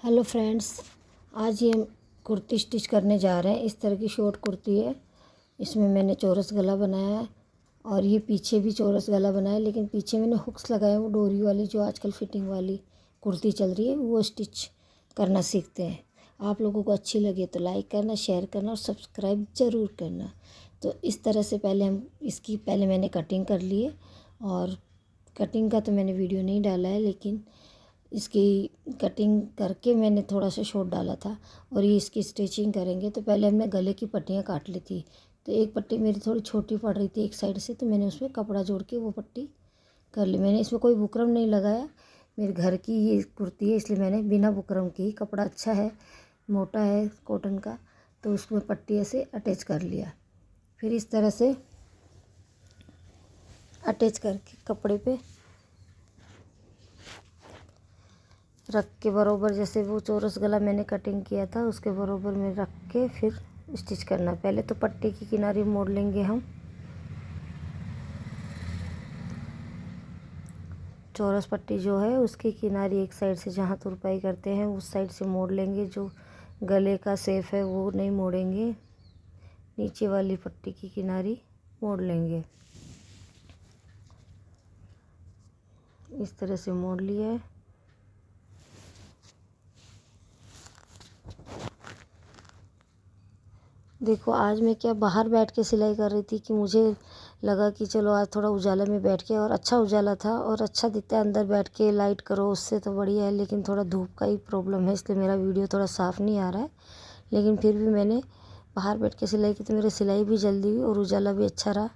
Hello friends, आज ये हम कुर्ती स्टिच करने जा रहे हैं। इस तरह की शॉर्ट कुर्ती है। इसमें मैंने चौरस गला बनाया है और ये पीछे भी चौरस गला बनाया है, लेकिन पीछे मैंने हुक्स लगाए वो डोरी वाली जो आजकल फिटिंग वाली कुर्ती चल रही है वो स्टिच करना सीखते हैं। आप लोगों को अच्छी लगे तो लाइक करना, शेयर करना और सब्सक्राइब ज़रूर करना। तो इस तरह से पहले मैंने कटिंग कर ली है और कटिंग का तो मैंने वीडियो नहीं डाला है, लेकिन इसकी कटिंग करके मैंने थोड़ा सा शॉर्ट डाला था। और ये इसकी स्टिचिंग करेंगे तो पहले हमने गले की पट्टियाँ काट ली थी। तो एक पट्टी मेरी थोड़ी छोटी पड़ रही थी एक साइड से, तो मैंने उसमें कपड़ा जोड़ के वो पट्टी कर ली। मैंने इसमें कोई बुकरम नहीं लगाया, मेरे घर की ये कुर्ती है इसलिए मैंने बिना बुकरम की, कपड़ा अच्छा है, मोटा है कॉटन का, तो उसमें पट्टी ऐसे अटैच कर लिया। फिर इस तरह से अटैच करके कपड़े पे रख के बरोबर, जैसे वो चौरस गला मैंने कटिंग किया था उसके बरोबर में रख के फिर स्टिच करना। पहले तो पट्टी की किनारी मोड़ लेंगे हम, चौरस पट्टी जो है उसकी किनारी एक साइड से जहाँ तुरपाई करते हैं उस साइड से मोड़ लेंगे। जो गले का शेप है वो नहीं मोड़ेंगे, नीचे वाली पट्टी की किनारी मोड़ लेंगे। इस तरह से मोड़ लिया है। देखो, आज मैं क्या बाहर बैठ के सिलाई कर रही थी कि मुझे लगा कि चलो आज थोड़ा उजाला में बैठ के, और अच्छा उजाला था और अच्छा दिखता है अंदर बैठ के लाइट करो उससे तो बढ़िया है। लेकिन थोड़ा धूप का ही प्रॉब्लम है इसलिए मेरा वीडियो थोड़ा साफ़ नहीं आ रहा है, लेकिन फिर भी मैंने बाहर बैठ के सिलाई की तो मेरी सिलाई भी जल्दी हुई और उजाला भी अच्छा रहा।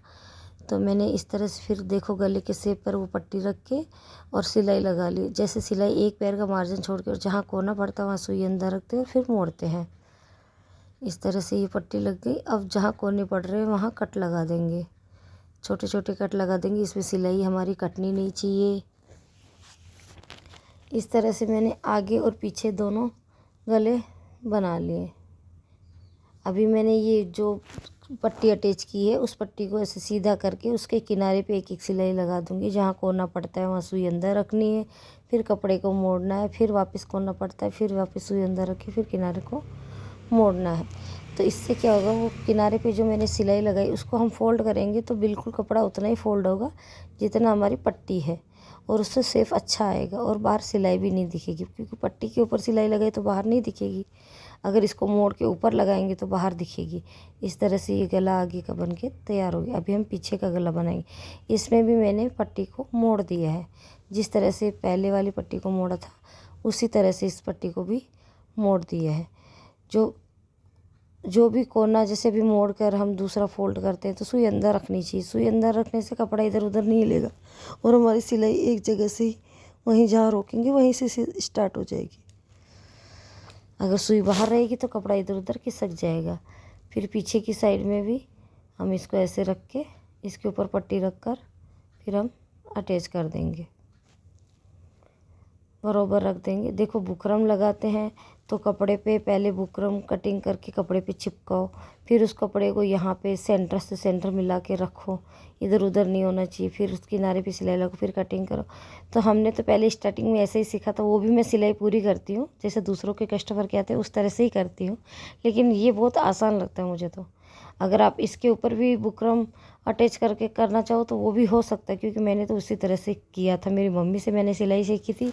तो मैंने इस तरह से फिर देखो गले के शेप पर वो पट्टी रख के और सिलाई लगा ली। जैसे सिलाई एक पैर का मार्जिन छोड़ के और जहाँ कोना पड़ता है वहाँ सुई अंदर रखते हैं और फिर मोड़ते हैं। इस तरह से ये पट्टी लग गई। अब जहाँ कोने पड़ रहे हैं वहाँ कट लगा देंगे, छोटे छोटे कट लगा देंगे। इसमें सिलाई हमारी कटनी नहीं चाहिए। इस तरह से मैंने आगे और पीछे दोनों गले बना लिए। अभी मैंने ये जो पट्टी अटैच की है उस पट्टी को ऐसे सीधा करके उसके किनारे पे एक एक सिलाई लगा दूंगी। जहाँ कोना पड़ता है वहाँ सुई अंदर रखनी है, फिर कपड़े को मोड़ना है, फिर वापस कोना पड़ता है, फिर वापस सुई अंदर रखी, फिर किनारे को मोड़ना है। तो इससे क्या होगा, वो किनारे पे जो मैंने सिलाई लगाई उसको हम फोल्ड करेंगे तो बिल्कुल कपड़ा उतना ही फोल्ड होगा जितना हमारी पट्टी है, और उससे शेप अच्छा आएगा और बाहर सिलाई भी नहीं दिखेगी, क्योंकि पट्टी के ऊपर सिलाई लगाई तो बाहर नहीं दिखेगी। अगर इसको मोड़ के ऊपर लगाएंगे तो बाहर दिखेगी। इस तरह से ये गला आगे का बन के तैयार हो गया। अभी हम पीछे का गला बनाएंगे। इसमें भी मैंने पट्टी को मोड़ दिया है, जिस तरह से पहले वाली पट्टी को मोड़ा था उसी तरह से इस पट्टी को भी मोड़ दिया है। जो भी कोना जैसे भी मोड़ कर हम दूसरा फोल्ड करते हैं तो सुई अंदर रखनी चाहिए। सुई अंदर रखने से कपड़ा इधर उधर नहीं हिलेगा और हमारी सिलाई एक जगह से ही, वहीं जहाँ रोकेंगे वहीं से स्टार्ट हो जाएगी। अगर सुई बाहर रहेगी तो कपड़ा इधर उधर खिसक जाएगा। फिर पीछे की साइड में भी हम इसको ऐसे रख के इसके ऊपर पट्टी रख कर फिर हम अटैच कर देंगे, बरोबर रख देंगे। देखो, बुकरम लगाते हैं तो कपड़े पे पहले बुकरम कटिंग करके कपड़े पे चिपकाओ, फिर उस कपड़े को यहाँ पे सेंटर से सेंटर मिला के रखो, इधर उधर नहीं होना चाहिए। फिर उस किनारे पे सिलाई लगाओ, फिर कटिंग करो। तो हमने तो पहले स्टार्टिंग में ऐसे ही सीखा था, वो भी मैं सिलाई पूरी करती हूँ जैसे दूसरों के कस्टमर के आते हैं उस तरह से ही करती हूँ, लेकिन ये बहुत आसान लगता है मुझे। तो अगर आप इसके ऊपर भी बुकरम अटैच करके करना चाहो तो वो भी हो सकता है, क्योंकि मैंने तो उसी तरह से किया था। मेरी मम्मी से मैंने सिलाई सीखी थी,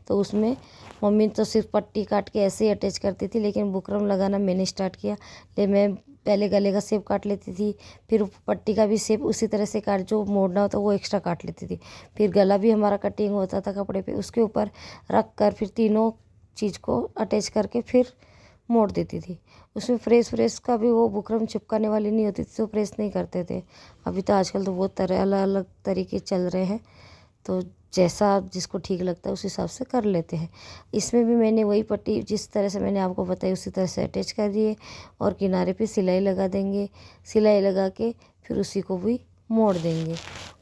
तो उसमें मम्मी तो सिर्फ पट्टी काट के ऐसे ही अटैच करती थी, लेकिन बुकरम लगाना मैंने स्टार्ट किया। ले मैं पहले गले का शेप काट लेती थी, फिर पट्टी का भी शेप उसी तरह से काट, जो मोड़ना होता वो एक्स्ट्रा काट लेती थी। फिर गला भी हमारा कटिंग होता था कपड़े पे, उसके ऊपर रख कर फिर तीनों चीज़ को अटैच करके फिर मोड़ देती थी। उसमें प्रेस का भी वो बुकरम चिपकाने वाली नहीं होती थी तो प्रेस नहीं करते थे। अभी तो आजकल तो बहुत तरह अलग अलग तरीके चल रहे हैं, तो जैसा जिसको ठीक लगता है उस हिसाब से कर लेते हैं। इसमें भी मैंने वही पट्टी जिस तरह से मैंने आपको बताई उसी तरह से अटैच कर दिए और किनारे पे सिलाई लगा देंगे। सिलाई लगा के फिर उसी को भी मोड़ देंगे।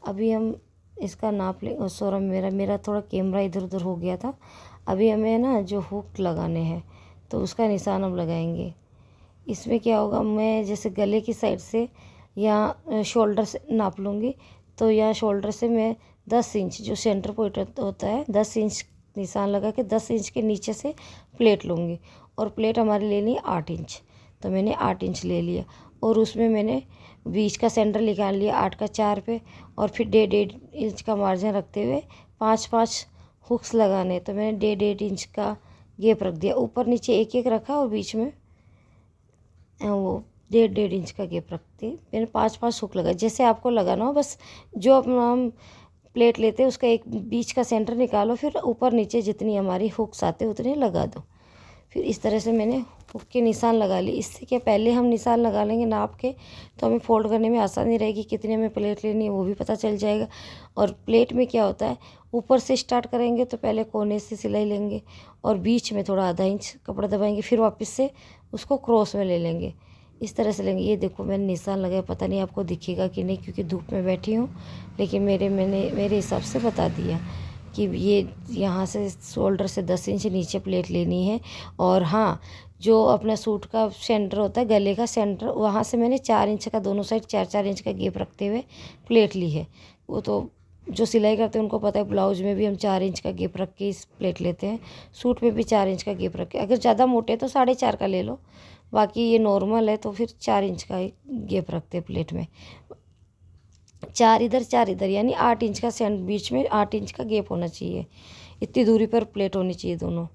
अभी हम इसका नाप ले, सॉरी मेरा थोड़ा कैमरा इधर उधर हो गया था। अभी हमें ना जो हुक लगाने हैं तो उसका निशान हम लगाएंगे। इसमें क्या होगा, मैं जैसे गले की साइड से या शोल्डर से नाप लूँगी, तो यहाँ शोल्डर से मैं 10 इंच, जो सेंटर पॉइंट होता है 10 इंच निशान लगा के 10 इंच के नीचे से प्लेट लूँगी और प्लेट हमारी लेनी है 8 इंच। तो मैंने 8 इंच ले लिया और उसमें मैंने बीच का सेंटर निकाल लिया 8 का 4 पे और फिर 1.5 इंच का मार्जिन रखते हुए 5-5 हुक्स लगाने। तो मैंने 1.5 इंच का गैप रख दिया, ऊपर नीचे एक एक रखा और बीच में वो 1.5 इंच का गैप रखते मैंने 5-5 हुक लगाए। जैसे आपको लगाना हो, बस जो अपना हम प्लेट लेते हैं उसका एक बीच का सेंटर निकालो, फिर ऊपर नीचे जितनी हमारी हुक्स आते उतने लगा दो। फिर इस तरह से मैंने हुक के निशान लगा लिए। इससे क्या, पहले हम निशान लगा लेंगे नाप के तो हमें फोल्ड करने में आसानी रहेगी, कितने में प्लेट लेनी है वो भी पता चल जाएगा। और प्लेट में क्या होता है, ऊपर से स्टार्ट करेंगे तो पहले कोने से सिलाई लेंगे और बीच में थोड़ा आधा इंच कपड़ा दबाएंगे, फिर वापस से उसको क्रॉस में ले लेंगे, इस तरह से लेंगे। ये देखो मैंने निशान लगाया, पता नहीं आपको दिखेगा कि नहीं क्योंकि धूप में बैठी हूँ, लेकिन मेरे हिसाब से बता दिया कि ये यहाँ से शोल्डर से 10 इंच नीचे प्लेट लेनी है। और हाँ, जो अपना सूट का सेंटर होता है, गले का सेंटर, वहाँ से मैंने 4 इंच का दोनों साइड 4-4 इंच का गैप रखते हुए प्लेट ली है। वो तो जो सिलाई करते हैं उनको पता है, ब्लाउज में भी हम 4 इंच का गैप रख के इस प्लेट लेते हैं, सूट में भी 4 इंच का गैप रख के। अगर ज़्यादा मोटे तो 4.5 का ले लो, बाकी ये नॉर्मल है तो फिर 4 इंच का गैप रखते हैं प्लेट में। 4 इधर 4 इधर, यानी 8 इंच का बीच में 8 इंच का गैप होना चाहिए, इतनी दूरी पर प्लेट होनी चाहिए दोनों।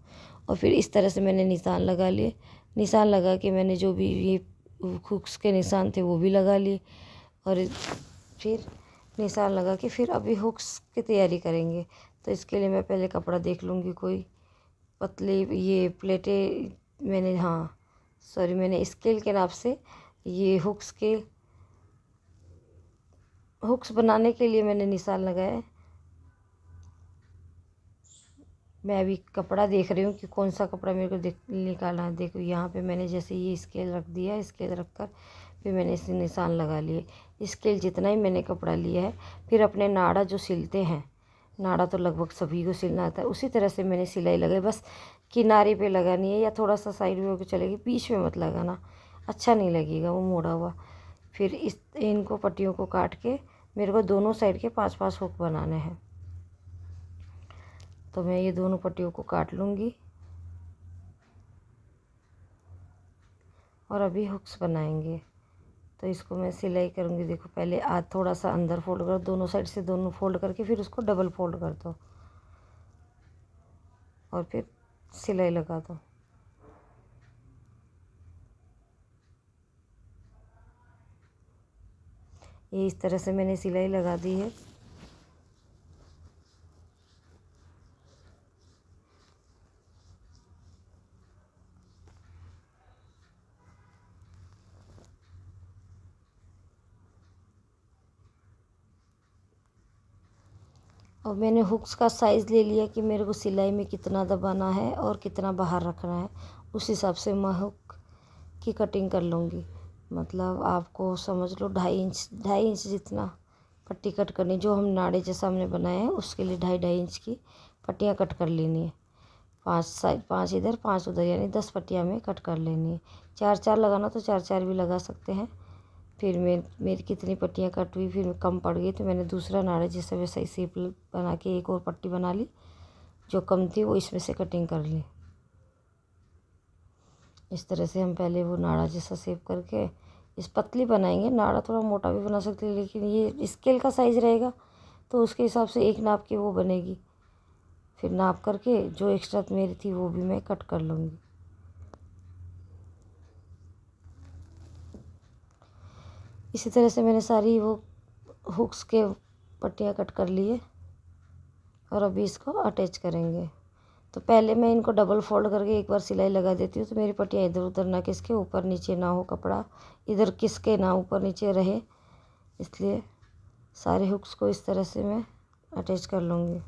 और फिर इस तरह से मैंने निशान लगा लिए। निशान लगा के मैंने जो भी ये हुक्स के निशान थे वो भी लगा लिए और फिर निशान लगा के फिर अभी हुक्स की तैयारी करेंगे। तो इसके लिए मैं पहले कपड़ा देख लूँगी कोई पतली, ये प्लेटें मैंने, हाँ सॉरी, मैंने स्केल के नाप से ये हुक्स बनाने के लिए मैंने निशान लगाया है। मैं अभी कपड़ा देख रही हूँ कि कौन सा कपड़ा मेरे को निकालना है। देखो यहाँ पे मैंने जैसे ये स्केल रख दिया, स्केल रख कर फिर मैंने इसे निशान लगा लिए। स्केल जितना ही मैंने कपड़ा लिया है, फिर अपने नाड़ा जो सिलते हैं, नाड़ा तो लगभग सभी को सिलना आता है, उसी तरह से मैंने सिलाई लगाई। बस किनारे पे लगानी है या थोड़ा सा साइड में होकर चलेगी, बीच में मत लगाना, अच्छा नहीं लगेगा वो मोड़ा हुआ। फिर इनको पट्टियों को काट के मेरे को दोनों साइड के 5-5 हुक बनाने हैं। तो मैं ये दोनों पट्टियों को काट लूँगी और अभी हुक्स बनाएंगे। तो इसको मैं सिलाई करूँगी। देखो पहले थोड़ा सा अंदर फोल्ड करो, दोनों साइड से दोनों फोल्ड करके फिर उसको डबल फोल्ड कर दो और फिर सिलाई लगा दो। ये इस तरह से मैंने सिलाई लगा दी है। और मैंने हुक्स का साइज़ ले लिया कि मेरे को सिलाई में कितना दबाना है और कितना बाहर रखना है, उस हिसाब से मैं हुक की कटिंग कर लूँगी। मतलब आपको समझ लो 2.5 इंच जितना पट्टी कट करनी, जो हम नाड़े जैसा हमने बनाया है उसके लिए 2.5 इंच की पट्टियाँ कट कर लेनी है। 5 साइड, 5 इधर 5 उधर, यानी 10 पट्टियाँ में कट कर लेनी है। 4-4 लगाना तो 4-4 भी लगा सकते हैं। फिर मेरी कितनी पट्टियाँ कट हुई, फिर कम पड़ गई तो मैंने दूसरा नाड़ा जैसे वैसा ही शेप बना के एक और पट्टी बना ली, जो कम थी वो इसमें से कटिंग कर ली। इस तरह से हम पहले वो नाड़ा जैसा शेप करके इस पतली बनाएंगे। नाड़ा थोड़ा मोटा भी बना सकते हैं, लेकिन ये स्केल का साइज़ रहेगा तो उसके हिसाब से एक नाप की वो बनेगी। फिर नाप करके जो एक्स्ट्रा मेरी थी वो भी मैं कट कर लूँगी। इसी तरह से मैंने सारी वो हुक्स के पट्टियाँ कट कर लिए और अभी इसको अटैच करेंगे। तो पहले मैं इनको डबल फोल्ड करके एक बार सिलाई लगा देती हूँ, तो मेरी पट्टियाँ इधर उधर ना खिसके, ऊपर नीचे ना हो, कपड़ा इधर खिसके ना ऊपर नीचे रहे, इसलिए सारे हुक्स को इस तरह से मैं अटैच कर लूँगी।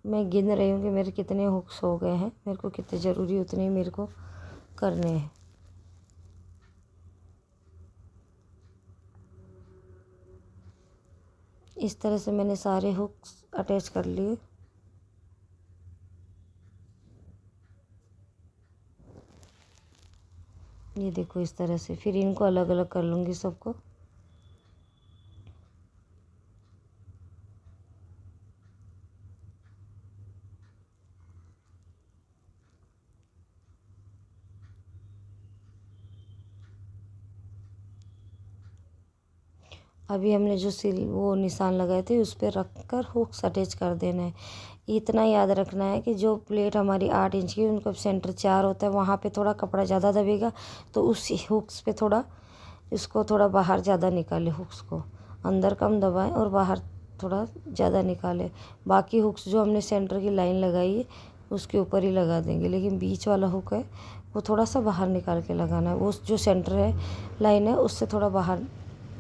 मैं गिन रही हूँ कि मेरे कितने हुक्स हो गए हैं, मेरे को कितने ज़रूरी उतने ही मेरे को करने हैं। इस तरह से मैंने सारे हुक्स अटैच कर लिए। ये देखो इस तरह से। फिर इनको अलग अलग कर लूँगी सबको। अभी हमने जो वो निशान लगाए थे उस पर रख कर हुक्स अटैच कर देना है। इतना याद रखना है कि जो प्लेट हमारी 8 इंच की, उनका सेंटर 4 होता है, वहाँ पे थोड़ा कपड़ा ज़्यादा दबेगा, तो उस हुक्स पे थोड़ा इसको थोड़ा बाहर ज़्यादा निकाले, हुक्स को अंदर कम दबाएं और बाहर थोड़ा ज़्यादा निकाले। बाकी हुक्स जो हमने सेंटर की लाइन लगाई है उसके ऊपर ही लगा देंगे, लेकिन बीच वाला हुक है वो थोड़ा सा बाहर निकाल के लगाना है। वो जो सेंटर है लाइन है उससे थोड़ा बाहर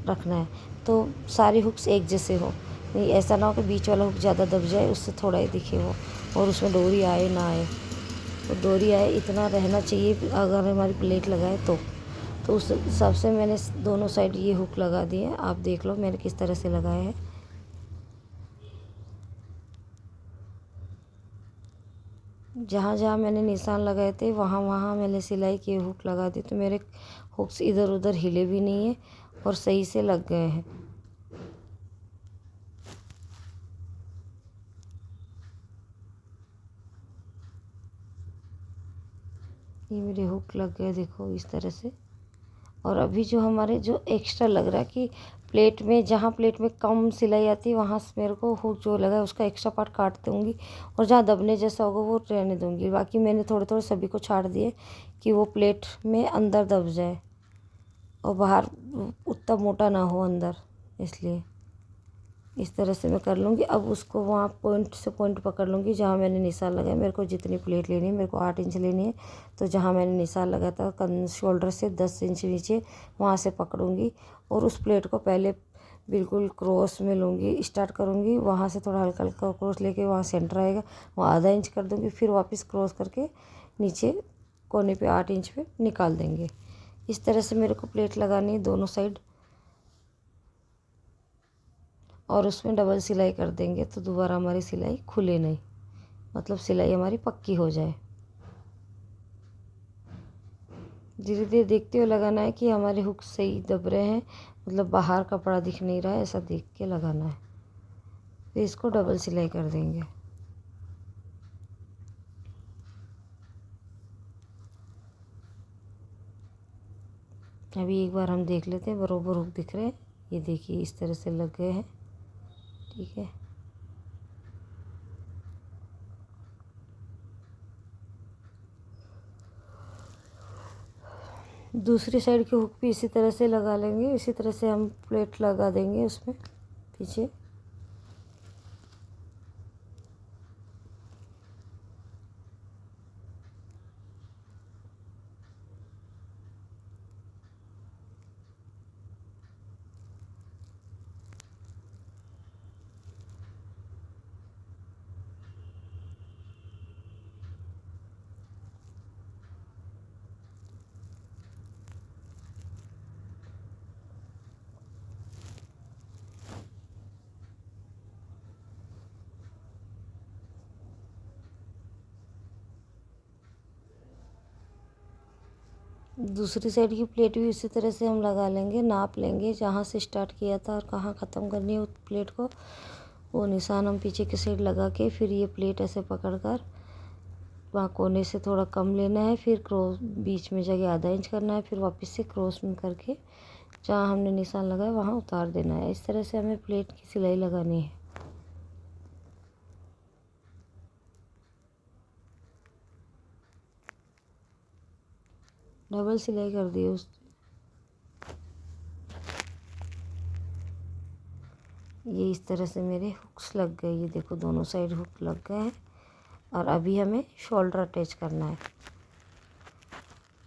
रखना है, तो सारी हुक्स एक जैसे हो। नहीं, ऐसा ना हो कि बीच वाला हुक ज़्यादा दब जाए, उससे थोड़ा ही दिखे वो, और उसमें डोरी आए ना आए। तो डोरी आए इतना रहना चाहिए अगर हमारी प्लेट लगाए तो उस हिसाब से मैंने दोनों साइड ये हुक लगा दिए। आप देख लो मैंने किस तरह से लगाए हैं। जहाँ जहाँ मैंने निशान लगाए थे वहाँ वहाँ मैंने सिलाई के हुक लगा दी, तो मेरे हुक्स इधर उधर हिले भी नहीं है और सही से लग गए हैं। ये मेरे हुक लग गए देखो इस तरह से। और अभी जो हमारे जो एक्स्ट्रा लग रहा है कि प्लेट में, जहाँ प्लेट में कम सिलाई आती है वहाँ से मेरे को हुक जो लगा है उसका एक्स्ट्रा पार्ट काट दूँगी, और जहाँ दबने जैसा होगा वो रहने दूँगी। बाकी मैंने थोड़े थोड़े सभी को छाड़ दिए कि वो प्लेट में अंदर दब जाए और बाहर उतना मोटा ना हो अंदर, इसलिए इस तरह से मैं कर लूँगी। अब उसको वहाँ पॉइंट से पॉइंट पकड़ लूँगी जहाँ मैंने निशान लगाया। मेरे को जितनी प्लेट लेनी है, मेरे को 8 इंच लेनी है, तो जहाँ मैंने निशान लगाया था शोल्डर से 10 इंच नीचे, वहाँ से पकड़ूँगी और उस प्लेट को पहले बिल्कुल क्रॉस में लूँगी, स्टार्ट करूँगी वहाँ से, थोड़ा हल्का हल्का क्रॉस लेके वहाँ सेंटर आएगा वहाँ आधा इंच कर दूँगी, फिर वापस क्रॉस करके नीचे कोने पे 8 इंच पे निकाल देंगे। इस तरह से मेरे को प्लेट लगानी है दोनों साइड, और उसमें डबल सिलाई कर देंगे तो दोबारा हमारी सिलाई खुले नहीं, मतलब सिलाई हमारी पक्की हो जाए। धीरे धीरे देखते हुए लगाना है कि हमारे हुक सही दब रहे हैं, मतलब बाहर कपड़ा दिख नहीं रहा है, ऐसा देख के लगाना है। फिर इसको डबल सिलाई कर देंगे। अभी एक बार हम देख लेते हैं बरोबर हुक दिख रहे हैं। ये देखिए इस तरह से लग गए हैं, ठीक है। दूसरी साइड के हुक भी इसी तरह से लगा लेंगे, इसी तरह से हम प्लेट लगा देंगे उसमें पीछे। दूसरी साइड की प्लेट भी उसी तरह से हम लगा लेंगे, नाप लेंगे जहाँ से स्टार्ट किया था और कहाँ ख़त्म करनी है उस प्लेट को। वो निशान हम पीछे की साइड लगा के फिर ये प्लेट ऐसे पकड़ कर वहाँ कोने से थोड़ा कम लेना है, फिर क्रॉस बीच में जगह आधा इंच करना है, फिर वापस से क्रॉस में करके जहाँ हमने निशान लगाया वहाँ उतार देना है। इस तरह से हमें प्लेट की सिलाई लगानी है। डबल सिलाई कर दी उस, ये इस तरह से मेरे हुक्स लग गए। ये देखो दोनों साइड हुक लग गए हैं। और अभी हमें शोल्डर अटैच करना है,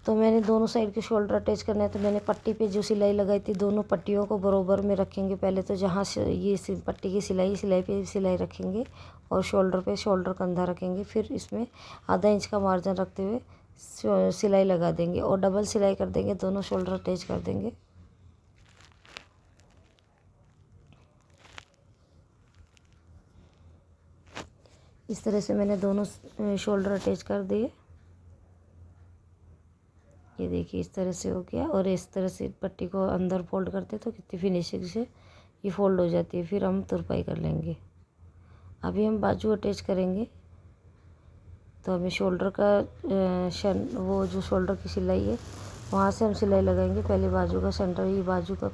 तो मैंने दोनों साइड के शोल्डर अटैच करना है। तो मैंने पट्टी पे जो सिलाई लगाई थी दोनों पट्टियों को बरोबर में रखेंगे पहले, तो जहाँ से ये पट्टी की सिलाई पे सिलाई रखेंगे और शोल्डर पे शोल्डर कंधा रखेंगे। फिर इसमें आधा इंच का मार्जिन रखते हुए सिलाई लगा देंगे और डबल सिलाई कर देंगे, दोनों शोल्डर अटैच कर देंगे। इस तरह से मैंने दोनों शोल्डर अटैच कर दिए। ये देखिए इस तरह से हो गया। और इस तरह से पट्टी को अंदर फोल्ड करते तो कितनी फिनिशिंग से ये फोल्ड हो जाती है। फिर हम तुरपाई कर लेंगे। अभी हम बाजू अटैच करेंगे, तो हमें शोल्डर का वो जो शोल्डर की सिलाई है वहाँ से हम सिलाई लगाएंगे। पहले बाजू का सेंटर, ये बाजू का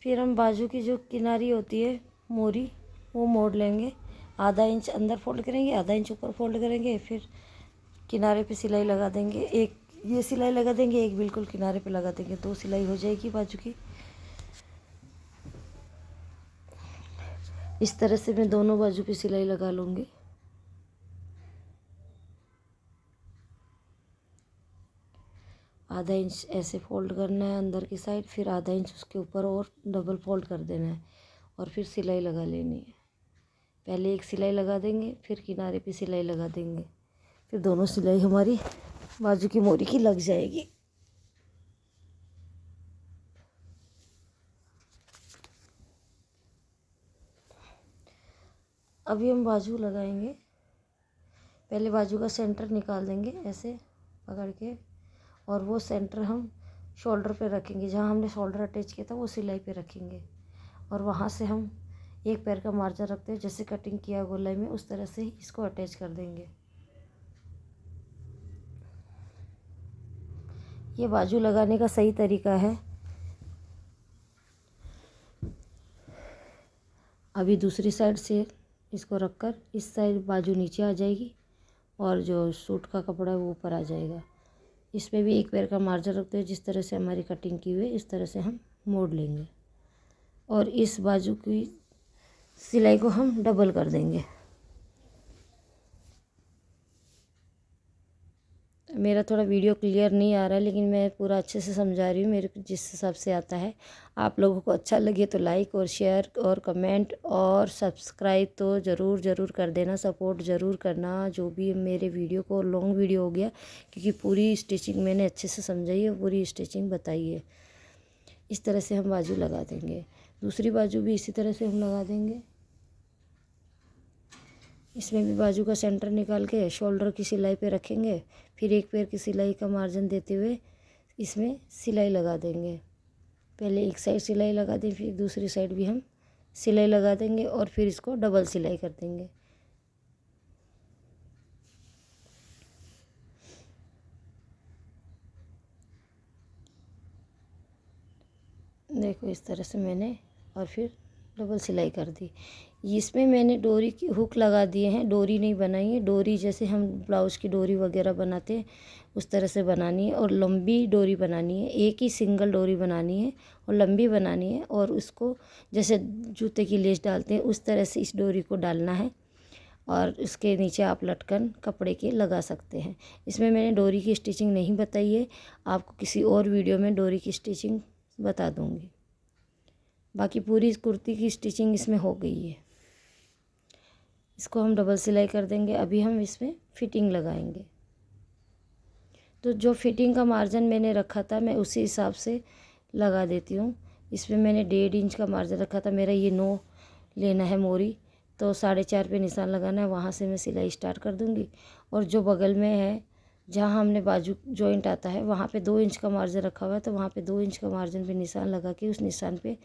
फिर हम बाजू की जो किनारी होती है मोरी, वो मोड़ लेंगे। आधा इंच अंदर फोल्ड करेंगे, आधा इंच ऊपर फोल्ड करेंगे। फिर किनारे पे सिलाई लगा देंगे। एक ये सिलाई लगा देंगे, एक बिल्कुल किनारे पे लगा देंगे। 2 सिलाई हो जाएगी बाजू की। इस तरह से मैं दोनों बाजू पे सिलाई लगा लूँगी। आधा इंच ऐसे फोल्ड करना है अंदर की साइड, फिर आधा इंच उसके ऊपर और डबल फोल्ड कर देना है और फिर सिलाई लगा लेनी है। पहले एक सिलाई लगा देंगे, फिर किनारे पे सिलाई लगा देंगे। फिर दोनों सिलाई हमारी बाजू की मोरी की लग जाएगी। अभी हम बाजू लगाएंगे। पहले बाजू का सेंटर निकाल देंगे ऐसे पकड़ के, और वो सेंटर हम शोल्डर पे रखेंगे। जहाँ हमने शोल्डर अटैच किया था वो सिलाई पे रखेंगे, और वहाँ से हम एक पैर का मार्जिन रखते हैं। जैसे कटिंग किया गोलाई में, उस तरह से ही इसको अटैच कर देंगे। ये बाजू लगाने का सही तरीका है। अभी दूसरी साइड से इसको रखकर इस साइड बाजू नीचे आ जाएगी और जो सूट का कपड़ा है वो ऊपर आ जाएगा। इसमें भी एक पैर का मार्जिन रखते हैं। जिस तरह से हमारी कटिंग की हुई है इस तरह से हम मोड़ लेंगे, और इस बाजू की सिलाई को हम डबल कर देंगे। मेरा थोड़ा वीडियो क्लियर नहीं आ रहा है, लेकिन मैं पूरा अच्छे से समझा रही हूँ मेरे को जिस हिसाब से आता है। आप लोगों को अच्छा लगे तो लाइक और शेयर और कमेंट और सब्सक्राइब तो ज़रूर कर देना। सपोर्ट ज़रूर करना। जो भी मेरे वीडियो को लॉन्ग वीडियो हो गया, क्योंकि पूरी स्टिचिंग मैंने अच्छे से समझाई है, पूरी स्टिचिंग बताई है। इस तरह से हम बाजू लगा देंगे। दूसरी बाजू भी इसी तरह से हम लगा देंगे। इसमें भी बाजू का सेंटर निकाल के शोल्डर की सिलाई पे रखेंगे। फिर एक पैर की सिलाई का मार्जिन देते हुए इसमें सिलाई लगा देंगे। पहले एक साइड सिलाई लगा दें, फिर दूसरी साइड भी हम सिलाई लगा देंगे, और फिर इसको डबल सिलाई कर देंगे। देखो इस तरह से मैंने, और फिर डबल सिलाई कर दी। इसमें मैंने डोरी की हुक लगा दिए हैं, डोरी नहीं बनाई है। डोरी जैसे हम ब्लाउज़ की डोरी वगैरह बनाते हैं उस तरह से बनानी है, और लंबी डोरी बनानी है। एक ही सिंगल डोरी बनानी है और लंबी बनानी है, और उसको जैसे जूते की लेस डालते हैं उस तरह से इस डोरी को डालना है, और इसके नीचे आप लटकन कपड़े के लगा सकते हैं। इसमें मैंने डोरी की स्टिचिंग नहीं बताई है, आपको किसी और वीडियो में डोरी की स्टिचिंग बता दूँगी। बाकी पूरी कुर्ती की स्टिचिंग इसमें हो गई है। इसको हम डबल सिलाई कर देंगे। अभी हम इसमें फिटिंग लगाएंगे। तो जो फिटिंग का मार्जिन मैंने रखा था मैं उसी हिसाब से लगा देती हूँ। इसमें मैंने 1.5 इंच का मार्जिन रखा था। मेरा ये 9 लेना है मोरी, तो 4.5 पे निशान लगाना है। वहाँ से मैं सिलाई स्टार्ट कर दूँगी, और जो बगल में है जहाँ हमने बाजू जॉइंट आता है वहाँ पे 2 इंच का मार्जिन रखा हुआ है, तो वहाँ पे 2 इंच का मार्जिन पे निशान लगा के उस निशान पे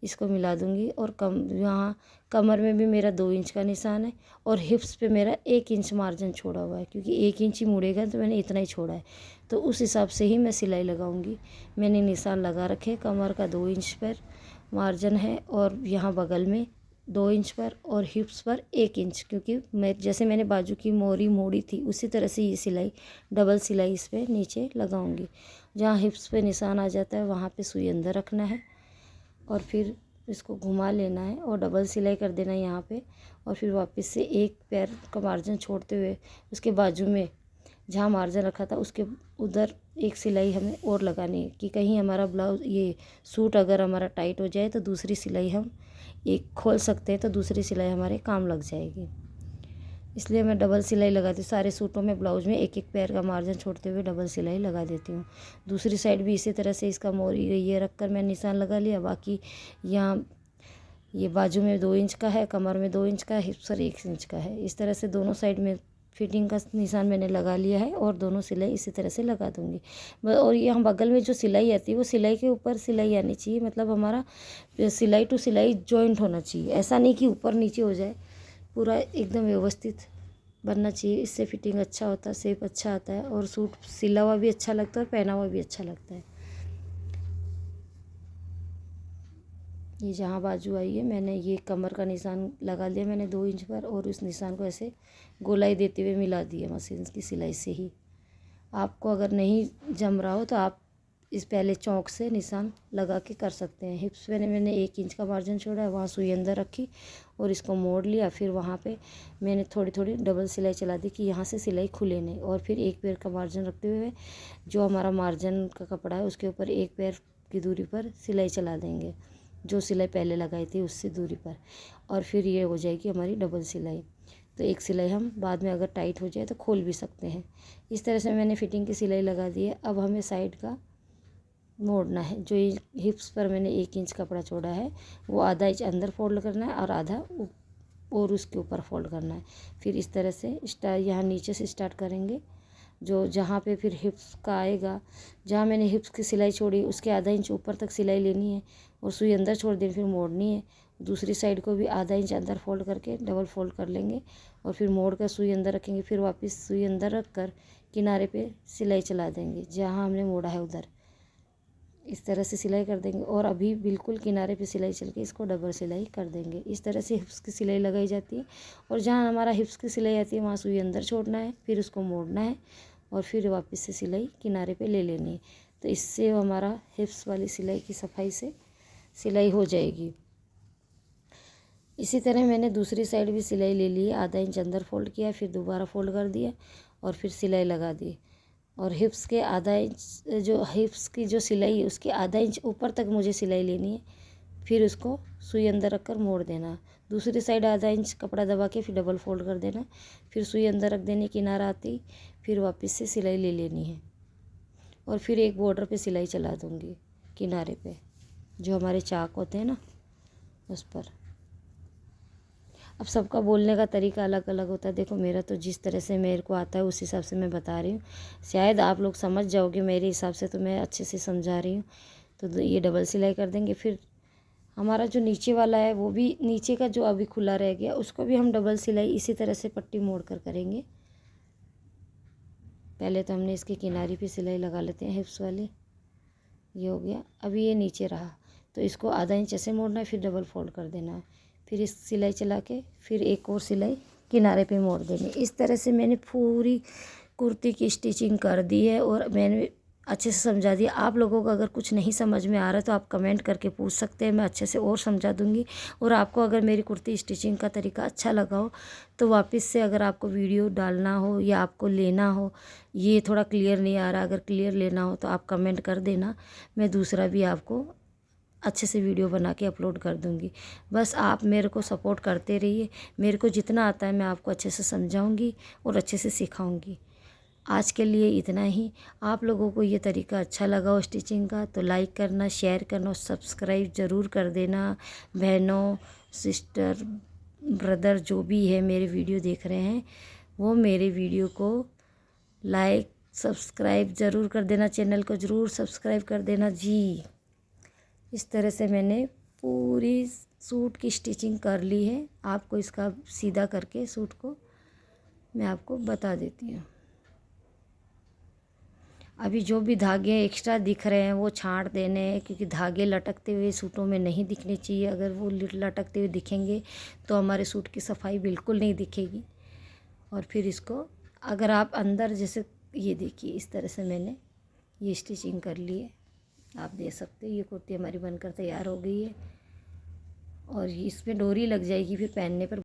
इसको मिला दूँगी। और यहाँ कमर में भी मेरा 2 इंच का निशान है, और हिप्स पे मेरा 1 इंच मार्जिन छोड़ा हुआ है, क्योंकि 1 इंच ही मुड़ेगा तो मैंने इतना ही छोड़ा है। तो उस हिसाब से ही मैं सिलाई लगाऊंगी। मैंने निशान लगा रखे। कमर का 2 इंच पर मार्जिन है, और यहाँ बगल में 2 इंच पर, और हिप्स पर 1 इंच, क्योंकि मैं जैसे मैंने बाजू की मोरी मोड़ी थी उसी तरह से ये सिलाई डबल सिलाई इस पर नीचे लगाऊंगी। जहाँ हिप्स पे निशान आ जाता है वहाँ पे सुई अंदर रखना है, और फिर इसको घुमा लेना है और डबल सिलाई कर देना है यहाँ पे। और फिर वापस से एक पैर का मार्जिन छोड़ते हुए उसके बाजू में जहाँ मार्जिन रखा था उसके उधर एक सिलाई हमें और लगानी है, कि कहीं हमारा ब्लाउज ये सूट अगर हमारा टाइट हो जाए तो दूसरी सिलाई हम एक खोल सकते हैं, तो दूसरी सिलाई हमारे काम लग जाएगी। इसलिए मैं डबल सिलाई लगाती हूँ। सारे सूटों में ब्लाउज में एक एक पैर का मार्जिन छोड़ते हुए डबल सिलाई लगा देती हूँ। दूसरी साइड भी इसी तरह से इसका मोरी ये रख कर मैं निशान लगा लिया। बाकी यहाँ ये बाजू में 2 इंच का है, कमर में 2 इंच का, हिप्स पर 1 इंच का है। इस तरह से दोनों साइड में फिटिंग का निशान मैंने लगा लिया है और दोनों सिलाई इसी तरह से लगा दूँगी। और यहाँ बगल में जो सिलाई आती है वो सिलाई के ऊपर सिलाई आनी चाहिए, मतलब हमारा सिलाई टू सिलाई जॉइंट होना चाहिए। ऐसा नहीं कि ऊपर नीचे हो जाए, पूरा एकदम व्यवस्थित बनना चाहिए। इससे फिटिंग अच्छा होता है, शेप अच्छा आता है और सूट सिला हुआ भी अच्छा लगता है और पहना हुआ भी अच्छा लगता है। ये जहाँ बाजू आई है मैंने ये कमर का निशान लगा लिया मैंने 2 इंच पर, और उस निशान को ऐसे गोलाई देते हुए मिला दिया मशीन की सिलाई से ही। आपको अगर नहीं जम रहा हो तो आप इस पहले चौक से निशान लगा के कर सकते हैं। हिप्स पे मैंने 1 इंच का मार्जिन छोड़ा है, वहाँ सुई अंदर रखी और इसको मोड़ लिया। फिर वहाँ पे मैंने थोड़ी थोड़ी डबल सिलाई चला दी कि यहाँ से सिलाई खुले नहीं, और फिर एक पैर का मार्जिन रखते हुए जो हमारा मार्जिन का कपड़ा है उसके ऊपर एक पैर की दूरी पर सिलाई चला देंगे, जो सिलाई पहले लगाई थी उससे दूरी पर, और फिर ये हो जाएगी हमारी डबल सिलाई। तो एक सिलाई हम बाद में अगर टाइट हो जाए तो खोल भी सकते हैं। इस तरह से मैंने फिटिंग की सिलाई लगा दी है। अब हमें साइड का मोड़ना है। जो हिप्स पर मैंने 1 इंच कपड़ा छोड़ा है वो आधा इंच अंदर फोल्ड करना है और आधा और उसके ऊपर फोल्ड करना है। फिर इस तरह से यहाँ नीचे से स्टार्ट करेंगे, जो जहाँ पे फिर हिप्स का आएगा, जहाँ मैंने हिप्स की सिलाई छोड़ी उसके आधा इंच ऊपर तक सिलाई लेनी है और सुई अंदर छोड़ देनी, फिर मोड़नी है। दूसरी साइड को भी आधा इंच अंदर फोल्ड करके डबल फोल्ड कर लेंगे और फिर मोड़ कर सुई अंदर रखेंगे। फिर वापस सुई अंदर रख कर किनारे पे सिलाई चला देंगे जहाँ हमने मोड़ा है उधर। इस तरह से सिलाई कर देंगे और अभी बिल्कुल किनारे पे सिलाई चल के इसको डबल सिलाई कर देंगे। इस तरह से हिप्स की सिलाई लगाई जाती है और जहाँ हमारा हिप्स की सिलाई आती है वहाँ सुई अंदर छोड़ना है, फिर उसको मोड़ना है और फिर वापस से सिलाई किनारे पे ले लेनी है। तो इससे हमारा हिप्स वाली सिलाई की सफाई से सिलाई हो जाएगी। इसी तरह मैंने दूसरी साइड भी सिलाई ले ली है। आधा इंच अंदर फोल्ड किया, फिर दोबारा फोल्ड कर दिया और फिर सिलाई लगा दी। और हिप्स के आधा इंच, जो हिप्स की जो सिलाई है उसके आधा इंच ऊपर तक मुझे सिलाई लेनी है। फिर उसको सुई अंदर रखकर मोड़ देना। दूसरी साइड आधा इंच कपड़ा दबा के फिर डबल फोल्ड कर देना, फिर सुई अंदर रख देनी किनारा आती, फिर वापस से सिलाई ले लेनी है और फिर एक बॉर्डर पे सिलाई चला दूँगी किनारे पे, जो हमारे चाक होते हैं ना उस पर। अब सबका बोलने का तरीका अलग अलग होता है। देखो मेरा तो जिस तरह से मेरे को आता है उस हिसाब से मैं बता रही हूँ, शायद आप लोग समझ जाओगे मेरे हिसाब से, तो मैं अच्छे से समझा रही हूँ। तो ये डबल सिलाई कर देंगे। फिर हमारा जो नीचे वाला है वो भी, नीचे का जो अभी खुला रह गया उसको भी हम डबल सिलाई इसी तरह से पट्टी मोड़ कर करेंगे। पहले तो हमने इसके किनारे पे सिलाई लगा लेते हैं हिप्स वाली। ये हो गया। अभी ये नीचे रहा तो इसको आधा इंच ऐसे मोड़ना है, फिर डबल फोल्ड कर देना है, फिर इस सिलाई चला के फिर एक और सिलाई किनारे पे मोड़ देनी। इस तरह से मैंने पूरी कुर्ती की स्टिचिंग कर दी है और मैंने अच्छे से समझा दिया। आप लोगों को अगर कुछ नहीं समझ में आ रहा तो आप कमेंट करके पूछ सकते हैं, मैं अच्छे से और समझा दूंगी। और आपको अगर मेरी कुर्ती स्टिचिंग का तरीका अच्छा लगा हो तो वापस से अगर आपको वीडियो डालना हो या आपको लेना हो, ये थोड़ा क्लियर नहीं आ रहा, अगर क्लियर लेना हो तो आप कमेंट कर देना, मैं दूसरा भी आपको अच्छे से वीडियो बना के अपलोड कर दूंगी। बस आप मेरे को सपोर्ट करते रहिए। मेरे को जितना आता है मैं आपको अच्छे से समझाऊंगी और अच्छे से सिखाऊंगी। आज के लिए इतना ही। आप लोगों को ये तरीका अच्छा लगा हो स्टिचिंग का तो लाइक करना, शेयर करना और सब्सक्राइब ज़रूर कर देना। बहनों, सिस्टर, ब्रदर जो भी है मेरे वीडियो देख रहे हैं वो मेरे वीडियो को लाइक सब्सक्राइब ज़रूर कर देना, चैनल को ज़रूर सब्सक्राइब कर देना जी। इस तरह से मैंने पूरी सूट की स्टिचिंग कर ली है। आपको इसका सीधा करके सूट को मैं आपको बता देती हूँ। अभी जो भी धागे एक्स्ट्रा दिख रहे हैं वो छांट देने हैं, क्योंकि धागे लटकते हुए सूटों में नहीं दिखने चाहिए। अगर वो लटकते हुए दिखेंगे तो हमारे सूट की सफाई बिल्कुल नहीं दिखेगी। और फिर इसको अगर आप अंदर, जैसे ये देखिए इस तरह से मैंने ये स्टिचिंग कर ली है, आप देख सकते हैं। ये कुर्ती हमारी बनकर तैयार हो गई है और इसमें डोरी लग जाएगी फिर पहनने पर